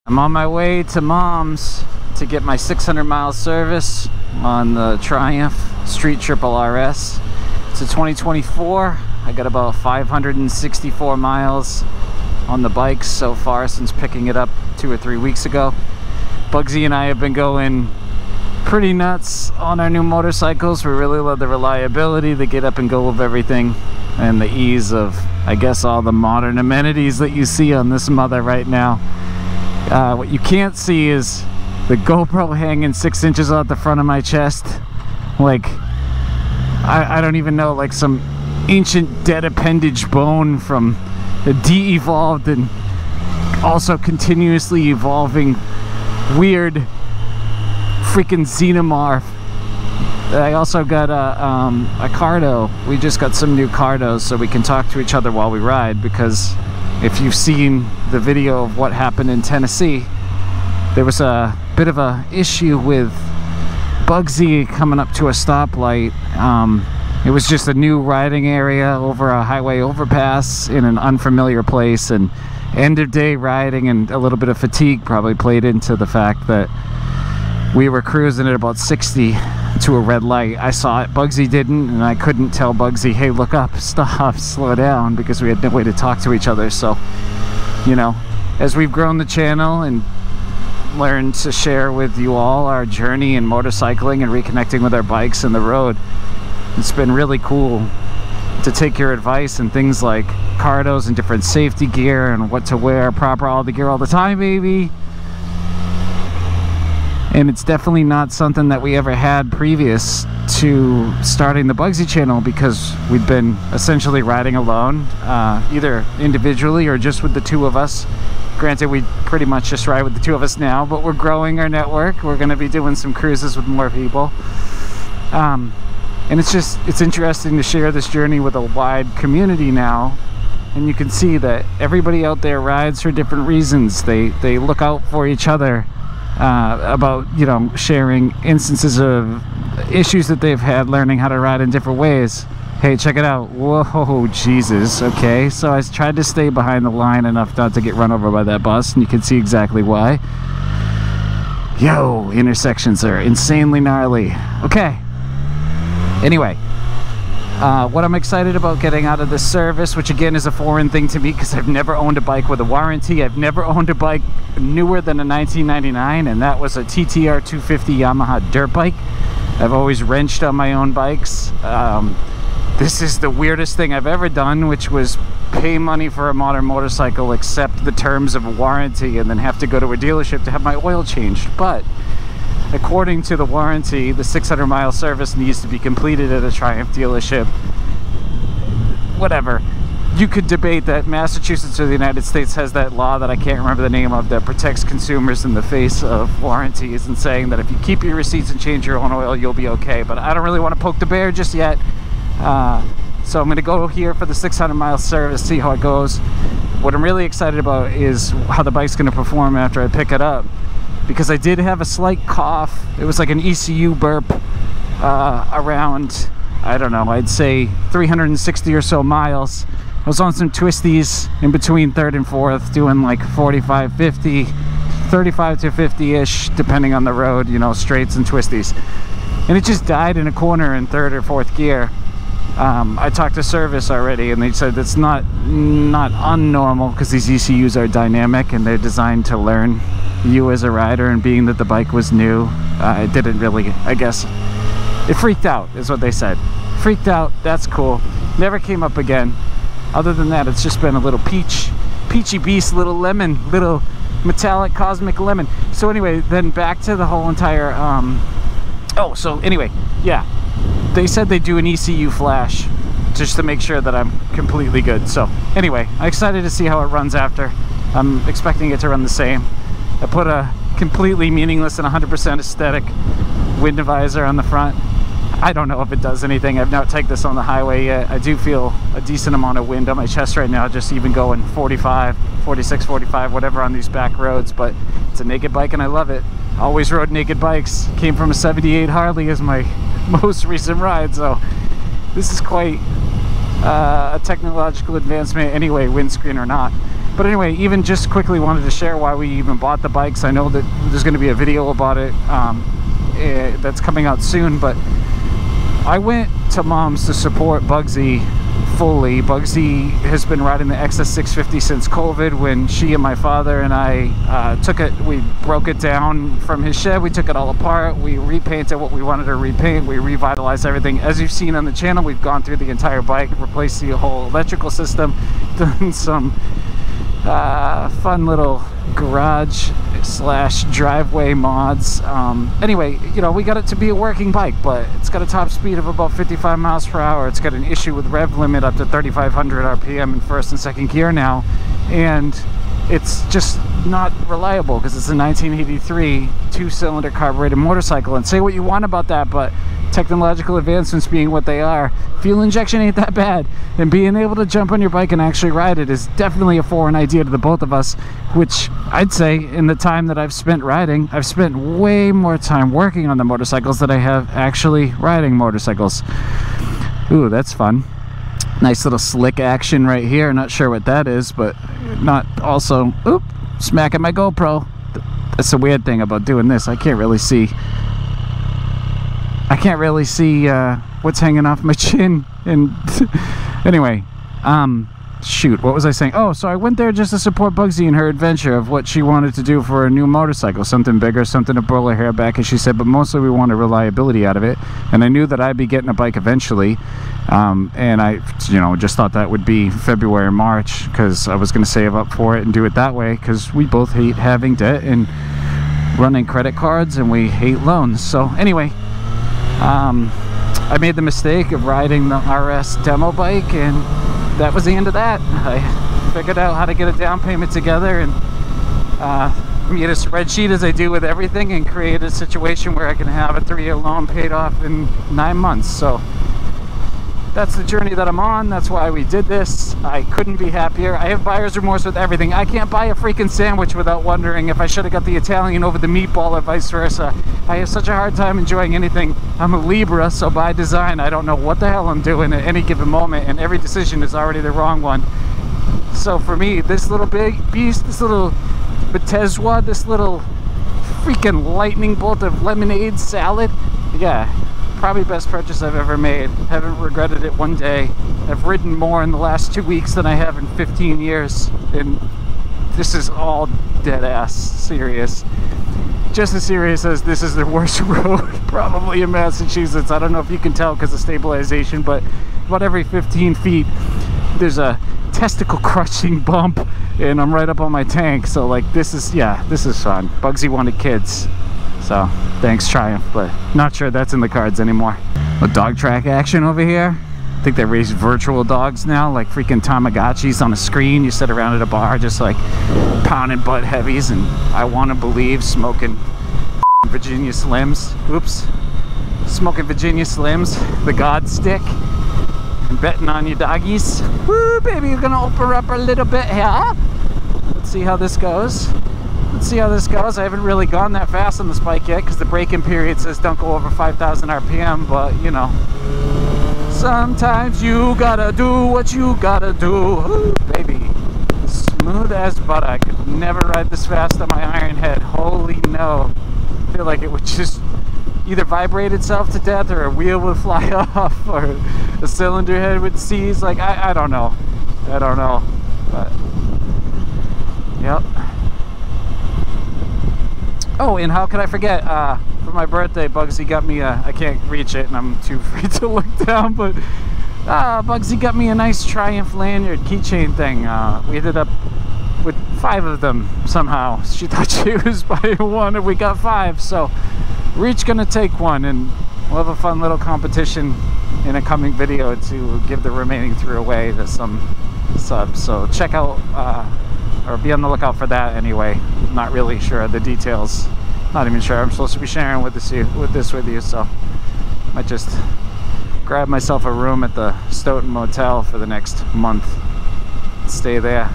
I'm on my way to MOMS to get my 600-mile service on the Triumph Street Triple RS. It's a 2024. I got about 564 miles on the bike so far since picking it up 2 or 3 weeks ago. Bugzy and I have been going pretty nuts on our new motorcycles. We really love the reliability, the get up and go of everything, and the ease of, I guess, all the modern amenities that you see on this mother right now. What you can't see is the GoPro hanging 6 inches out the front of my chest. Like, I don't even know, like some ancient dead appendage bone from the de-evolved and also continuously evolving weird freaking xenomorph. I also got a Cardo. We just got some new Cardos so we can talk to each other while we ride, because if you've seen the video of what happened in Tennessee, there was a bit of a issue with Bugzy coming up to a stoplight. It was just a new riding area over a highway overpass in an unfamiliar place, and end of day riding and a little bit of fatigue probably played into the fact that we were cruising at about 60 to a red light. I saw it, Bugzy didn't, and I couldn't tell Bugzy, hey, look up, stop, slow down, because we had no way to talk to each other. So, you know, as we've grown the channel and learned to share with you all our journey in motorcycling and reconnecting with our bikes and the road, it's been really cool to take your advice and things like Cardos and different safety gear and what to wear, proper all the gear all the time, baby. And it's definitely not something that we ever had previous to starting the Bugzy channel, because we've been essentially riding alone, either individually or just with the two of us. Granted, we pretty much just ride with the two of us now, but we're growing our network. We're going to be doing some cruises with more people. And it's interesting to share this journey with a wide community now. And you can see that everybody out there rides for different reasons. They look out for each other. About, you know, sharing instances of issues that they've had, learning how to ride in different ways. Hey, check it out. Whoa, Jesus. Okay, so I tried to stay behind the line enough not to get run over by that bus, and you can see exactly why. Yo, intersections are insanely gnarly. Okay, anyway, what I'm excited about getting out of this service, which again is a foreign thing to me because I've never owned a bike with a warranty. I've never owned a bike newer than a 1999, and that was a TTR 250 Yamaha dirt bike. I've always wrenched on my own bikes. This is the weirdest thing I've ever done, which was pay money for a modern motorcycle, accept the terms of a warranty, and then have to go to a dealership to have my oil changed. But according to the warranty, the 600-mile service needs to be completed at a Triumph dealership. Whatever. You could debate that Massachusetts or the United States has that law that I can't remember the name of, that protects consumers in the face of warranties, and saying that if you keep your receipts and change your own oil, you'll be okay. But I don't really want to poke the bear just yet. So I'm going to go here for the 600-mile service, see how it goes. What I'm really excited about is how the bike's going to perform after I pick it up, because I did have a slight cough. It was like an ECU burp around, I don't know, I'd say 360 or so miles. I was on some twisties in between 3rd and 4th, doing like 45, 50, 35 to 50-ish, depending on the road, you know, straights and twisties. And it just died in a corner in 3rd or 4th gear. I talked to service already, and they said that's not unnormal, because these ECUs are dynamic and they're designed to learn you as a rider, and being that the bike was new, it didn't really, I guess, it freaked out is what they said. Freaked out, that's cool. Never came up again. Other than that, it's just been a little peachy beast, little lemon, little metallic cosmic lemon. So anyway, then back to the whole entire oh, so anyway, yeah, they said they do an ECU flash just to make sure that I'm completely good. So anyway, I'm excited to see how it runs after. I'm expecting it to run the same. I put a completely meaningless and 100% aesthetic wind visor on the front. I don't know if it does anything. I've not taken this on the highway yet. I do feel a decent amount of wind on my chest right now, just even going 45, 46, 45, whatever on these back roads, but it's a naked bike and I love it. Always rode naked bikes. Came from a 78 Harley as my most recent ride, so this is quite a technological advancement anyway, windscreen or not. But anyway, even just quickly wanted to share why we even bought the bikes. I know that there's going to be a video about it that's coming out soon, but I went to MOMS to support Bugzy fully. Bugzy has been riding the XS650 since COVID, when she and my father and I took it, we broke it down from his shed, we took it all apart, we repainted what we wanted to repaint, we revitalized everything. As you've seen on the channel, we've gone through the entire bike, replaced the whole electrical system, done some fun little garage slash driveway mods. Anyway, you know, we got it to be a working bike, but it's got a top speed of about 55 miles per hour. It's got an issue with rev limit up to 3,500 RPM in first and second gear now, and it's just not reliable because it's a 1983 two-cylinder carbureted motorcycle. And say what you want about that, but technological advancements being what they are, fuel injection ain't that bad, and being able to jump on your bike and actually ride it is definitely a foreign idea to the both of us, which I'd say in the time that I've spent riding, I've spent way more time working on the motorcycles than I have actually riding motorcycles. Ooh, that's fun. Nice little slick action right here. Not sure what that is, but not also, oop, smacking my GoPro. That's the weird thing about doing this. I can't really see what's hanging off my chin. And anyway, shoot, what was I saying? Oh, so I went there just to support Bugzy in her adventure of what she wanted to do for a new motorcycle, something bigger, something to pull her hair back, as she said, but mostly we wanted reliability out of it. And I knew that I'd be getting a bike eventually, and I, you know, just thought that would be February or March, because I was going to save up for it and do it that way, because we both hate having debt and running credit cards, and we hate loans. So anyway, I made the mistake of riding the RS demo bike, and that was the end of that. I figured out how to get a down payment together and made a spreadsheet, as I do with everything, and create a situation where I can have a 3-year loan paid off in 9 months. So that's the journey that I'm on. That's why we did this. I couldn't be happier. I have buyer's remorse with everything. I can't buy a freaking sandwich without wondering if I should have got the Italian over the meatball or vice versa. I have such a hard time enjoying anything. I'm a Libra, so by design, I don't know what the hell I'm doing at any given moment, and every decision is already the wrong one. So for me, this little big beast, this little Bethesda, this little freaking lightning bolt of lemonade salad, yeah, probably best purchase I've ever made. Haven't regretted it one day. I've ridden more in the last 2 weeks than I have in 15 years, and this is all dead ass serious. Just as serious as this is the worst road probably in Massachusetts. I don't know if you can tell because of stabilization, but about every 15 feet there's a testicle crushing bump, and I'm right up on my tank. So like, this is, yeah, this is fun. Bugzy wanted kids, so thanks Triumph, but not sure that's in the cards anymore. A dog track action over here. I think they raise virtual dogs now, like freaking Tamagotchis on a screen. You sit around at a bar just like pounding butt heavies, and I want to believe smoking Virginia Slims. Oops. Smoking Virginia Slims, the God stick, and betting on your doggies. Woo, baby, you're gonna open her up a little bit here. Let's see how this goes. Let's see how this goes. I haven't really gone that fast on this bike yet because the braking period says don't go over 5,000 RPM, but you know, sometimes you gotta do what you gotta do. Ooh, baby, smooth as butter. I could never ride this fast on my Iron Head. Holy no. I feel like it would just either vibrate itself to death, or a wheel would fly off, or a cylinder head would seize. Like, I don't know. I don't know. But, yep. Oh, and how could I forget, for my birthday, Bugzy got me a, I can't reach it and I'm too afraid to look down, but Bugzy got me a nice Triumph lanyard keychain thing. We ended up with 5 of them somehow. She thought she was buying one and we got 5, so we're each gonna take one, and we'll have a fun little competition in a coming video to give the remaining 3 away to some subs. So check out, or be on the lookout for that anyway. Not really sure of the details. Not even sure I'm supposed to be sharing with this with you, so might just grab myself a room at the Stoughton Motel for the next month. Stay there.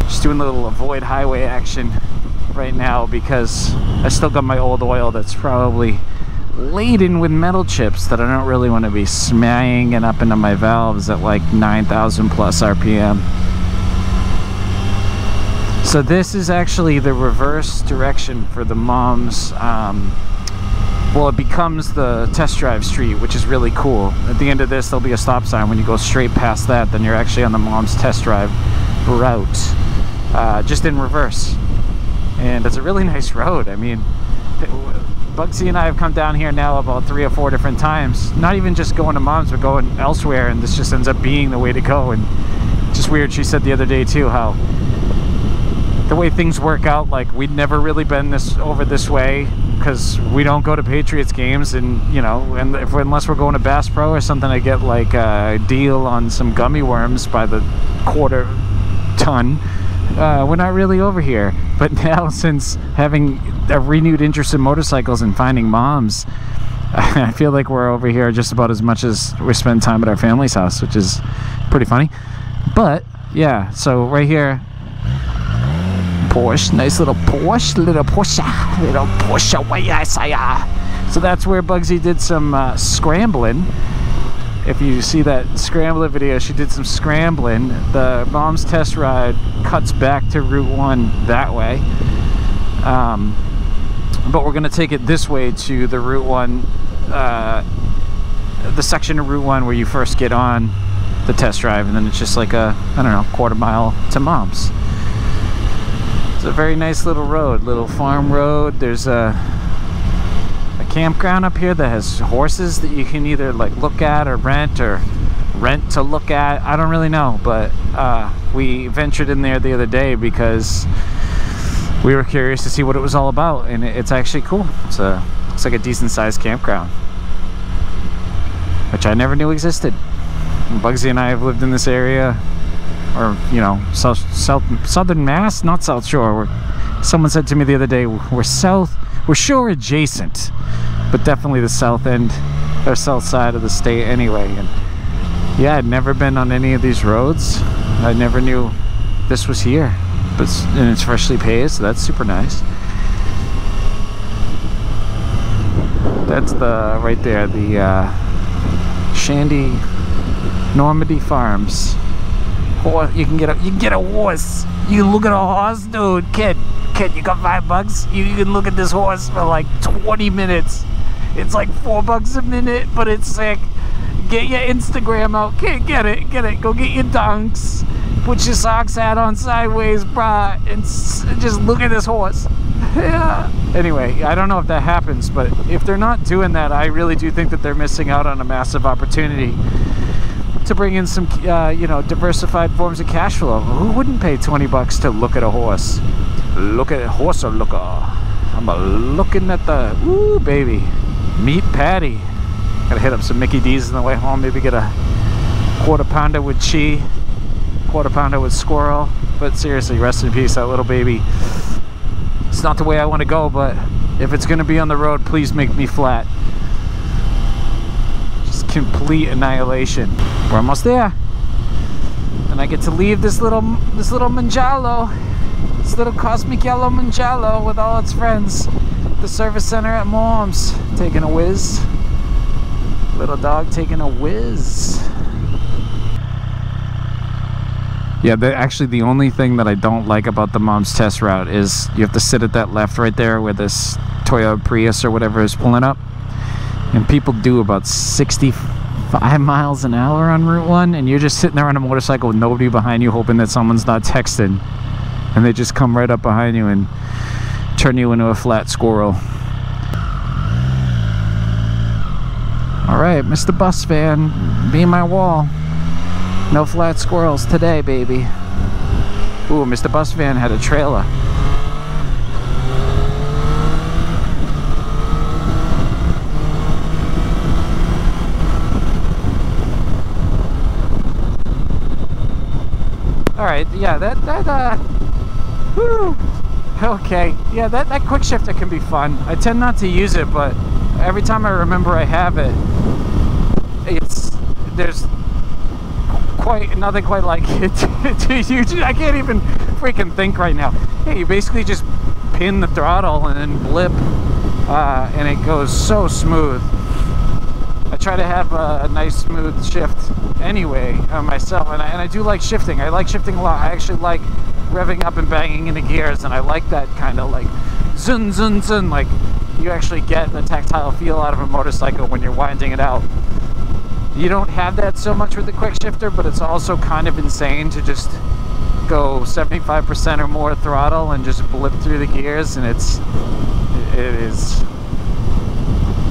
Just doing a little avoid highway action right now because I still got my old oil that's probably laden with metal chips that I don't really want to be smanging up into my valves at like 9,000 plus RPM. So this is actually the reverse direction for the MOMS. Well, it becomes the test drive street, which is really cool. At the end of this, there'll be a stop sign. When you go straight past that, then you're actually on the MOMS test drive route, just in reverse. And it's a really nice road. I mean, Bugzy and I have come down here now about 3 or 4 different times. Not even just going to MOMS, but going elsewhere, and this just ends up being the way to go. And just weird, she said the other day too, how the way things work out, like we'd never really been over this way because we don't go to Patriots games, and you know, and unless we're going to Bass Pro or something, I get like a deal on some gummy worms by the quarter ton. We're not really over here. But now, since having a renewed interest in motorcycles and finding MOMS, I feel like we're over here just about as much as we spend time at our family's house, which is pretty funny. But yeah, so right here, Porsche, nice little Porsche, little Porsche, way I say. So that's where Bugzy did some scrambling. If you see that scrambler video, she did some scrambling. The MOMS test ride cuts back to Route 1 that way. But we're gonna take it this way to the Route 1, the section of Route 1 where you first get on the test drive, and then it's just like a, I don't know, quarter mile to MOMS. It's a very nice little road, little farm road. There's a campground up here that has horses that you can either like look at or rent to look at. I don't really know, but we ventured in there the other day because we were curious to see what it was all about, and it's actually cool. It's like a decent sized campground, which I never knew existed. And Bugzy and I have lived in this area, or you know, southern Mass, not South Shore. Someone said to me the other day, we're shore adjacent, but definitely the south end or south side of the state anyway. And yeah, I'd never been on any of these roads. I never knew this was here, and it's freshly paved, so that's super nice. That's the right there, the Shandy Normandy Farms. You can get a horse. You can look at a horse, dude. Kid, you got $5? You can look at this horse for like 20 minutes. It's like $4 a minute, but it's sick. Get your Instagram out. Kid, get it. Go get your dunks. Put your socks hat on sideways, brah, and just look at this horse. Yeah. Anyway, I don't know if that happens, but if they're not doing that, I really do think that they're missing out on a massive opportunity to bring in some, you know, diversified forms of cash flow. Who wouldn't pay 20 bucks to look at a horse? Look at a horse or looker. I'm looking at the, ooh, baby. Meat patty. Gotta hit up some Mickey D's on the way home. Maybe get a quarter pounder with chi, quarter pounder with squirrel. But seriously, rest in peace, that little baby. It's not the way I want to go, but if it's gonna be on the road, please make me flat. Complete annihilation. We're almost there, and I get to leave this little Manjalo, this little cosmic yellow Manjalo with all its friends. The service center at MOMS, taking a whiz. Little dog taking a whiz. Yeah, actually the only thing that I don't like about the MOMS test route is you have to sit at that left right there where this Toyota Prius or whatever is pulling up. And people do about 65 miles an hour on Route 1, and you're just sitting there on a motorcycle with nobody behind you, hoping that someone's not texting, and they just come right up behind you and turn you into a flat squirrel. All right, Mr. Bus Van, be my wall. No flat squirrels today, baby. Ooh, Mr. Bus Van had a trailer. All right, yeah, whew, okay, yeah, that quick shifter can be fun. I tend not to use it, but every time I remember I have it, there's nothing quite like it. I can't even freaking think right now. Hey, you basically just pin the throttle and then blip, and it goes so smooth. I try to have a nice smooth shift anyway myself, and I do like shifting. I like shifting a lot. I actually like revving up and banging in the gears, and I like that kind of like zun zun zun, like you actually get the tactile feel out of a motorcycle when you're winding it out. You don't have that so much with the quick shifter, but it's also kind of insane to just go 75% or more throttle and just blip through the gears, and it is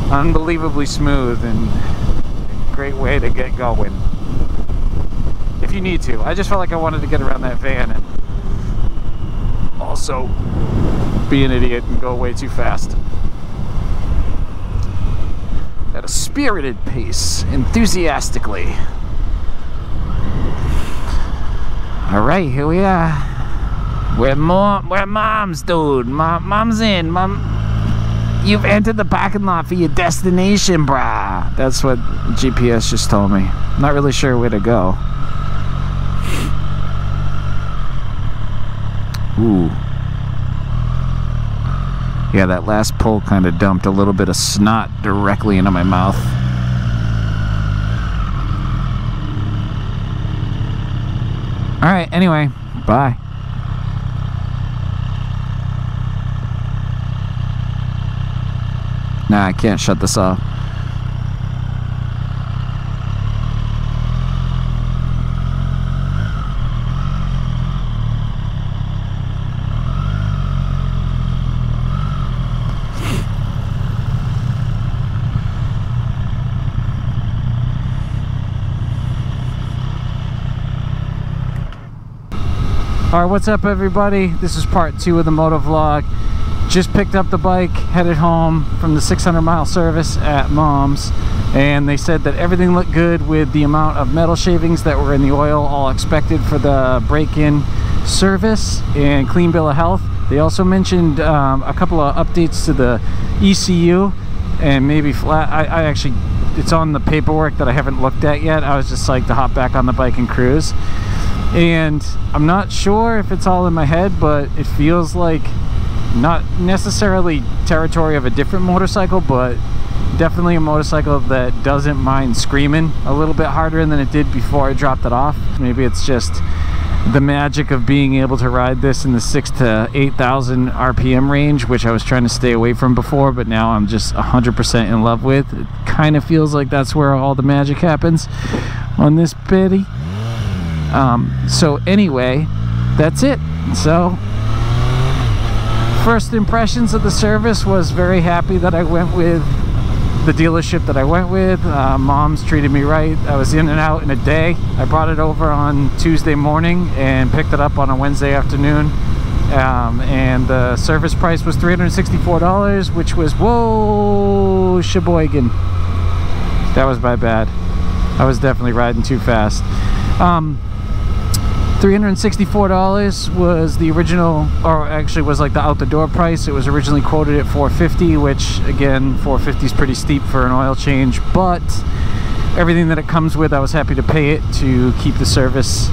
unbelievably smooth and a great way to get going if you need to. I just felt like I wanted to get around that van and also be an idiot and go way too fast. At a spirited pace, enthusiastically. Alright, here we are. We're Moms, dude. Mom's in. Mom, you've entered the parking lot for your destination, brah. That's what GPS just told me. Not really sure where to go. Ooh. Yeah, that last pull kind of dumped a little bit of snot directly into my mouth. Alright, anyway, bye. Nah, I can't shut this off. Alright, what's up everybody? This is part 2 of the Motovlog. Just picked up the bike, headed home from the 600-mile service at MOMS, and they said that everything looked good with the amount of metal shavings that were in the oil, all expected for the break-in service, and clean bill of health. They also mentioned a couple of updates to the ECU and maybe flat. I actually, it's on the paperwork that I haven't looked at yet. I was just like to hop back on the bike and cruise. And I'm not sure if it's all in my head, but it feels like not necessarily territory of a different motorcycle, but definitely a motorcycle that doesn't mind screaming a little bit harder than it did before I dropped it off. Maybe it's just the magic of being able to ride this in the 6,000 to 8,000 RPM range, which I was trying to stay away from before, but now I'm just 100% in love with. It kind of feels like that's where all the magic happens on this bitty. So anyway, that's it. So first impressions of the service was very happy that I went with the dealership that I went with. Mom's treated me right. I was in and out in a day. I brought it over on Tuesday morning and picked it up on a Wednesday afternoon. And the service price was $364, which was, whoa, sheboygan. That was my bad. I was definitely riding too fast. $364 was the original, or actually was like the out the door price. It was originally quoted at $450, which again, $450 is pretty steep for an oil change, but everything that it comes with, I was happy to pay it to keep the service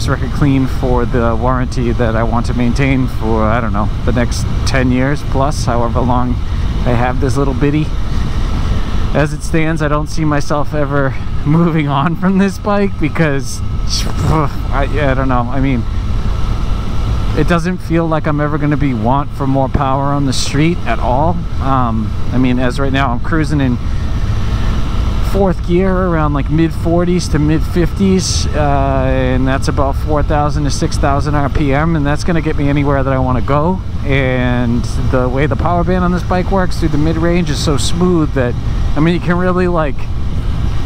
record clean for the warranty that I want to maintain for, I don't know, the next 10 years plus, however long I have this little bitty. As it stands, I don't see myself ever moving on from this bike because I don't know. I mean, it doesn't feel like I'm ever going to be want for more power on the street at all. I mean, as right now I'm cruising in 4th gear around like mid 40s to mid 50s, and that's about 4,000 to 6,000 RPM, and that's going to get me anywhere that I want to go. And the way the power band on this bike works through the mid-range is so smooth that, I mean, you can really like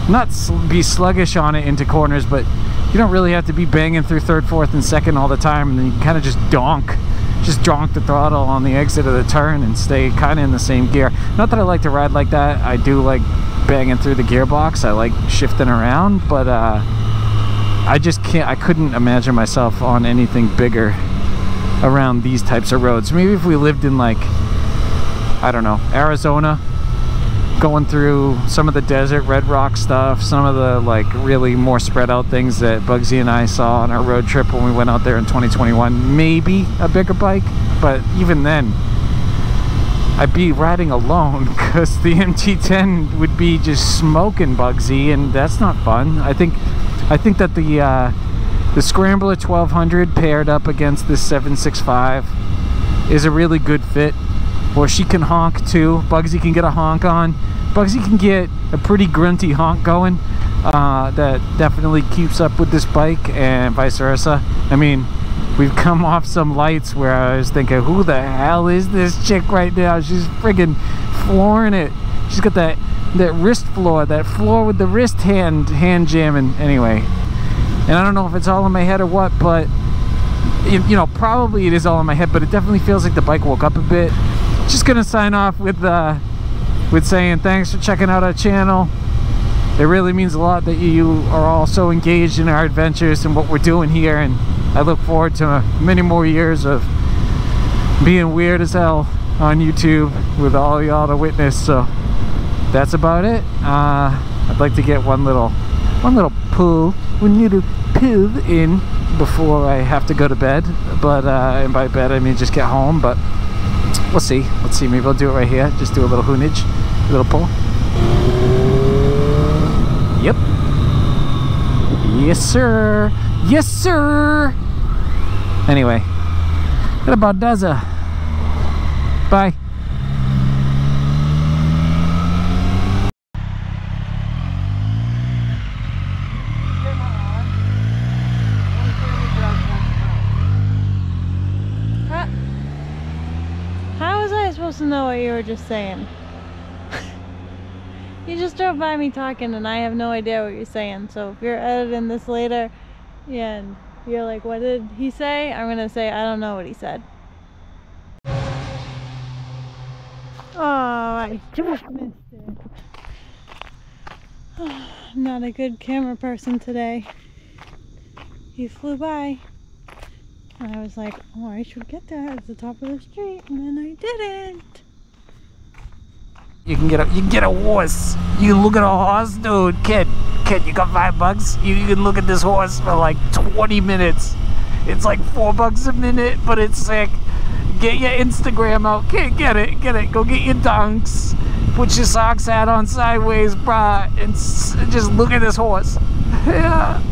not be sluggish on it into corners, but you don't really have to be banging through 3rd, 4th, and 2nd all the time, and then you can kind of just donk the throttle on the exit of the turn and stay kind of in the same gear. Not that I like to ride like that. I do like banging through the gearbox. I like shifting around, but I just can't. I couldn't imagine myself on anything bigger around these types of roads. Maybe if we lived in like, I don't know, Arizona, going through some of the desert red rock stuff, some of the like really more spread out things that Bugzy and I saw on our road trip when we went out there in 2021, maybe a bigger bike. But even then, I'd be riding alone because the MT10 would be just smoking Bugzy, and that's not fun. I think that the The Scrambler 1200 paired up against this 765 is a really good fit. Or she can honk too. Bugzy can get a honk on. Bugzy can get a pretty grunty honk going that definitely keeps up with this bike, and vice versa. I mean, we've come off some lights where I was thinking, who the hell is this chick right now? She's friggin' flooring it. She's got that wrist floor, that floor with the wrist hand jamming. Anyway, and I don't know if it's all in my head or what, but you know, probably it is all in my head, but it definitely feels like the bike woke up a bit. Just gonna sign off with saying thanks for checking out our channel. It really means a lot that you are all so engaged in our adventures and what we're doing here, and I look forward to many more years of being weird as hell on YouTube with all y'all to witness. So that's about it. I'd like to get one little pull in before I have to go to bed, but and by bed I mean just get home, but we'll see. Let's see, maybe I'll do it right here. Just do a little hoonage, a little pull. Yep. Yes, sir. Yes, sir. Anyway, that about does it. Bye. How was I supposed to know what you were just saying? You just drove by me talking and I have no idea what you're saying. So if you're editing this later and you're like, what did he say? I'm gonna say, I don't know what he said. Oh, I just missed it. I'm not a good camera person today. He flew by. And I was like, oh, I should get that at the top of the street, and then I didn't. You can get a horse. You can look at a horse, dude. Kid, you got $5? You can look at this horse for like 20 minutes. It's like $4 a minute, but it's sick. Get your Instagram out. Kid, get it. Go get your dunks. Put your socks hat on sideways, brah, and just look at this horse. Yeah.